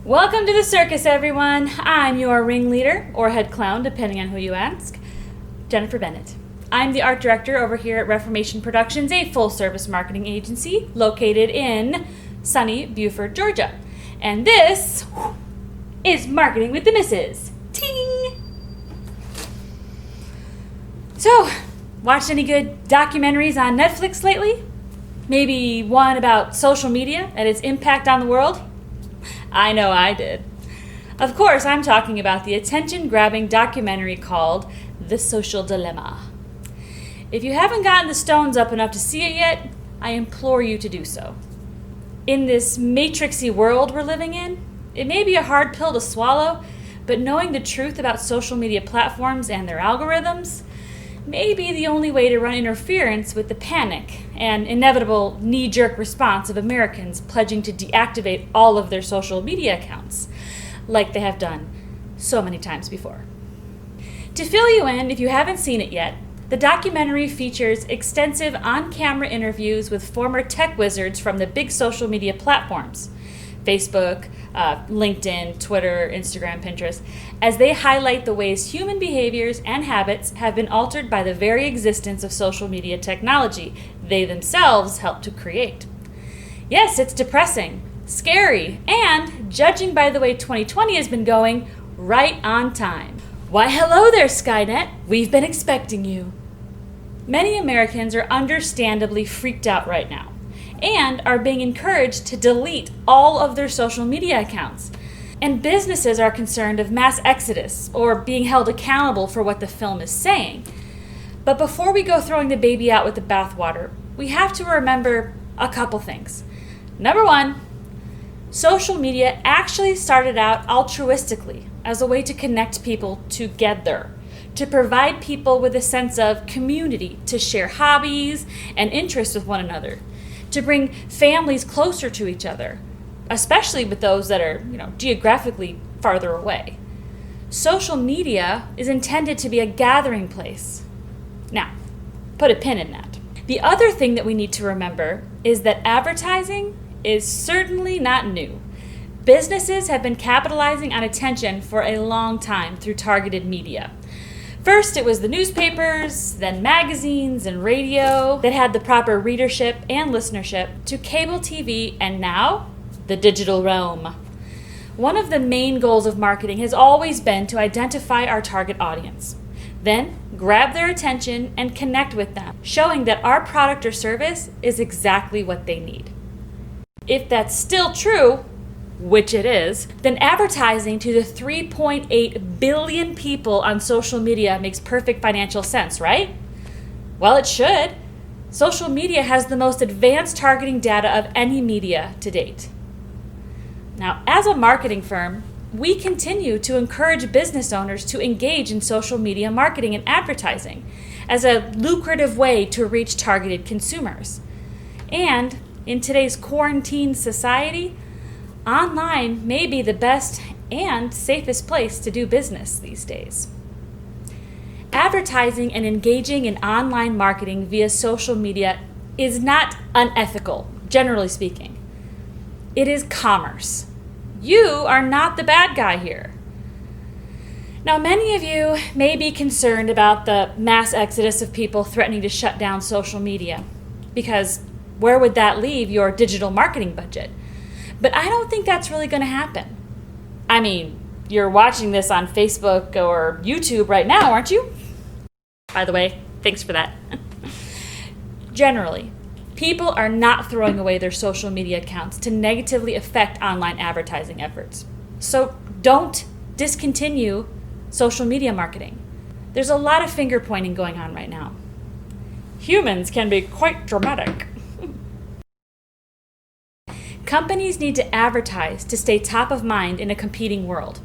Welcome to the circus, everyone. I'm your ringleader, or head clown, depending on who you ask, Jennifer Bennett. I'm the art director over here at Reformation Productions, a full-service marketing agency located in sunny Buford, Georgia. And this is Marketing with the Misses. Ting! So, watched any good documentaries on Netflix lately? Maybe one about social media and its impact on the world? I know I did. Of course, I'm talking about the attention-grabbing documentary called The Social Dilemma. If you haven't gotten the stones up enough to see it yet, I implore you to do so. In this matrixy world we're living in, it may be a hard pill to swallow, but knowing the truth about social media platforms and their algorithms may be the only way to run interference with the panic and inevitable knee-jerk response of Americans pledging to deactivate all of their social media accounts, like they have done so many times before. To fill you in, if you haven't seen it yet, the documentary features extensive on-camera interviews with former tech wizards from the big social media platforms, Facebook, LinkedIn, Twitter, Instagram, Pinterest, as they highlight the ways human behaviors and habits have been altered by the very existence of social media technology they themselves helped to create. Yes, it's depressing, scary, and, judging by the way 2020 has been going, right on time. Why, hello there, Skynet. We've been expecting you. Many Americans are understandably freaked out right now and are being encouraged to delete all of their social media accounts. And businesses are concerned of mass exodus or being held accountable for what the film is saying. But before we go throwing the baby out with the bathwater, we have to remember a couple things. Number one, social media actually started out altruistically as a way to connect people together, to provide people with a sense of community, to share hobbies and interests with one another, to bring families closer to each other, especially with those that are, geographically farther away. Social media is intended to be a gathering place. Now, put a pin in that. The other thing that we need to remember is that advertising is certainly not new. Businesses have been capitalizing on attention for a long time through targeted media. First, it was the newspapers, then magazines and radio that had the proper readership and listenership, to cable TV, and now, the digital realm. One of the main goals of marketing has always been to identify our target audience, then grab their attention and connect with them, showing that our product or service is exactly what they need. If that's still true, which it is, then advertising to the 3.8 billion people on social media makes perfect financial sense, right? Well, it should. Social media has the most advanced targeting data of any media to date. Now, as a marketing firm, we continue to encourage business owners to engage in social media marketing and advertising as a lucrative way to reach targeted consumers. And in today's quarantine society, online may be the best and safest place to do business these days. Advertising and engaging in online marketing via social media is not unethical, generally speaking. It is commerce. You are not the bad guy here. Now, many of you may be concerned about the mass exodus of people threatening to shut down social media, because where would that leave your digital marketing budget? But I don't think that's really going to happen. I mean, you're watching this on Facebook or YouTube right now, aren't you? By the way, thanks for that. Generally, people are not throwing away their social media accounts to negatively affect online advertising efforts. So don't discontinue social media marketing. There's a lot of finger pointing going on right now. Humans can be quite dramatic. Companies need to advertise to stay top of mind in a competing world.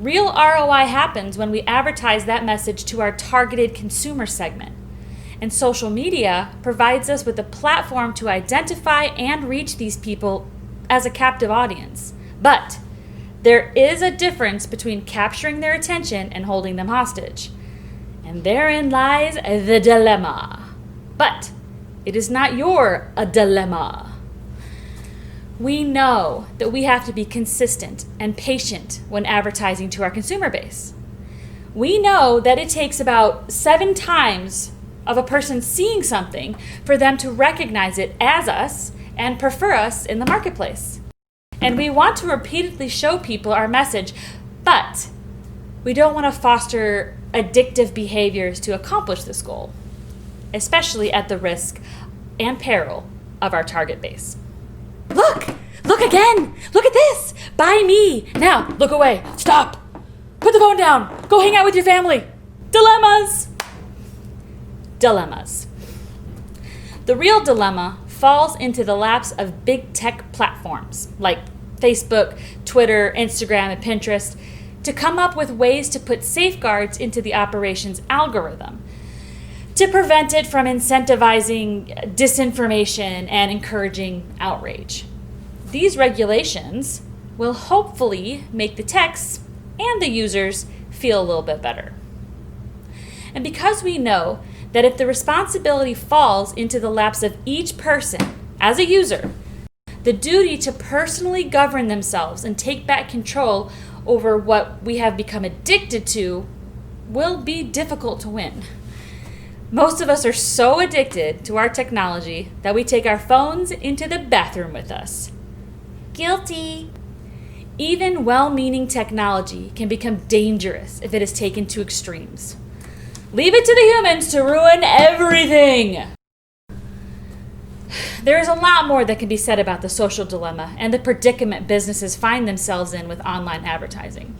Real ROI happens when we advertise that message to our targeted consumer segment. And social media provides us with a platform to identify and reach these people as a captive audience. But there is a difference between capturing their attention and holding them hostage. And therein lies the dilemma. But it is not a dilemma. We know that we have to be consistent and patient when advertising to our consumer base. We know that it takes about 7 times of a person seeing something for them to recognize it as us and prefer us in the marketplace. And we want to repeatedly show people our message, but we don't want to foster addictive behaviors to accomplish this goal, especially at the risk and peril of our target base. Look again! Look at this! Buy me! Now, look away! Stop! Put the phone down! Go hang out with your family! Dilemmas! Dilemmas. The real dilemma falls into the laps of big tech platforms like Facebook, Twitter, Instagram, and Pinterest to come up with ways to put safeguards into the operations algorithm to prevent it from incentivizing disinformation and encouraging outrage. These regulations will hopefully make the techs and the users feel a little bit better. And because we know that if the responsibility falls into the laps of each person as a user, the duty to personally govern themselves and take back control over what we have become addicted to will be difficult to win. Most of us are so addicted to our technology that we take our phones into the bathroom with us. Guilty. Even well-meaning technology can become dangerous if it is taken to extremes. Leave it to the humans to ruin everything. There is a lot more that can be said about the social dilemma and the predicament businesses find themselves in with online advertising.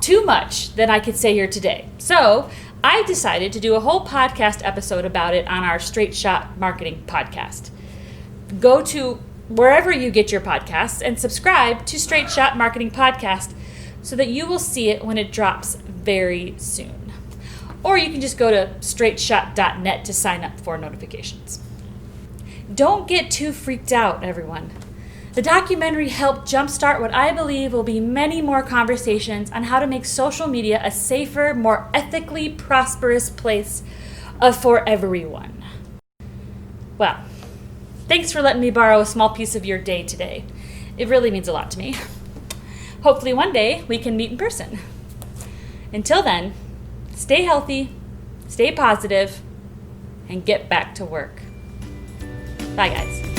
Too much that I could say here today. So I decided to do a whole podcast episode about it on our Straight Shot Marketing podcast. Go to wherever you get your podcasts and subscribe to Straight Shot Marketing Podcast so that you will see it when it drops very soon. Or you can just go to straightshot.net to sign up for notifications. Don't get too freaked out, everyone. The documentary helped jumpstart what I believe will be many more conversations on how to make social media a safer, more ethically prosperous place for everyone. Well, thanks for letting me borrow a small piece of your day today. It really means a lot to me. Hopefully one day we can meet in person. Until then, stay healthy, stay positive, and get back to work. Bye, guys.